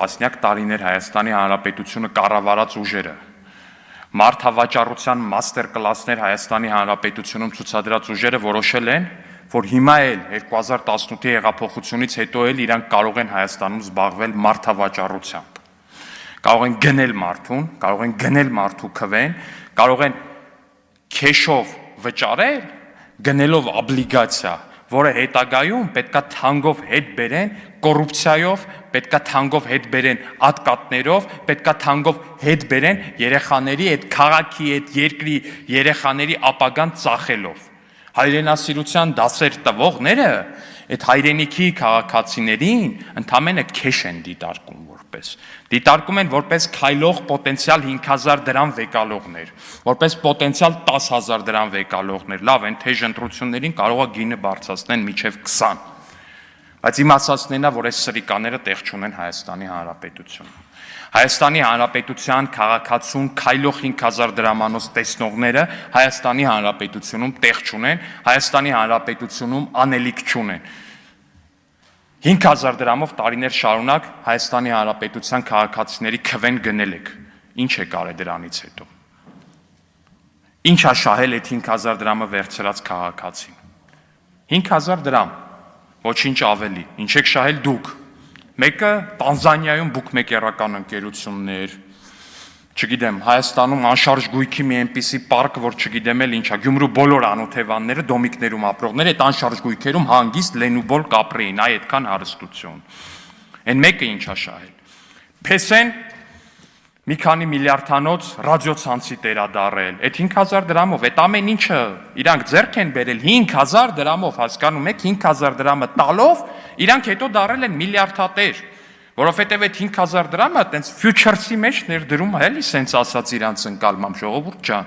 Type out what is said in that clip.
տասնյակ տարիներ Հայաստանի Հանրապետությունը կառավարած ուժերը, մարդավաճառության մաստեր կլասներ Հայաստանի Հանրապետությունում ցուցադրած ուժերը որոշել են, որ հիմա էլ 2018-ի հեղափոխությունից հետո էլ իրանք կարող են Հայաստանում զբաղվել մարդավաճառությամբ։ Կարող են գնել մարդուն, կարող են գնել մարդու քվեն, կարող են քեշով վճարել, գնելով օբլիգացիա, որը հետագայում պետքա թանկով հետ բերեն կոռուպցիայով, պետքա թանկով հետ բերեն ատկատներով, պետքա թանկով հետ բերեն երեխաների այդ քաղաքի, այդ երկրի երեխաների ապագան ծախելով։ Հայրենասիրության դասեր տվողները այդ հայրենիքի քաղաքացիներին ընդամենը քեշ են դիտարկում որպես։ Դիտարկում են որպես քայլող պոտենցիալ 5000 դրամ վեկալողներ, որպես պոտենցիալ 10000 դրամ վեկալողներ։ Լավ, այն թեժ ընտրություններին կարող է գինը բարձրացնեն մինչև 20։ Բայց իմ ասածն է, որ այս սրիկաները տեղ չունեն Հայաստանի Հանրապետությունում։ Հայաստանի Հանրապետության քաղաքացուն քայլող 5000 դրամանոց տեսնողները Հայաստանի Հանրապետությունում տեղ չունեն, Հայաստանի Հանրապետությունում անելիք չունեն։ 5000 դրամով տարիներ շարունակ Հայաստանի Հանրապետության քաղաքացիների քվեն գնել եք։ Ինչ է կարել դրանից հետո։ Ինչ է շահել այդ 5000 դրամը վերցրած քաղաքացին։ 5000 դրամ, ոչինչ ավելի։ Ինչ եք շահել դուք։ Մեկը Տանզանիայում բուկմեկերական ընկերություններ, չգիտեմ, Հայաստանում անշարժ գույքի մի այնպիսի պարկ, որ չգիտեմ էլ ինչա, Գյումրու բոլոր անօթևանները, դոմիկներում ապրողները այդ անշարժ գույքերում հանգիստ լենուբոլ կապրեին, այ այդքան հարստություն։ Այն մեկը ինչա շահել։ Փեսեն մի քանի միլիարդանոց ռադիոցանցի տերադարել, այդ 5000 դրամով, այդ ամեն ինչը իրանք ձեռք են բերել 5000 դրամով, հասկանում եք, 5000 դրամը տալով, իրանք հետո դարել են միլիարդատեր, որովհետև այդ 5000 դրամը տենց ֆյուչերսի մեջ ներդրում է, էլի սենց ասած իրանց ընկալմամբ, ժողովուրդ ջան։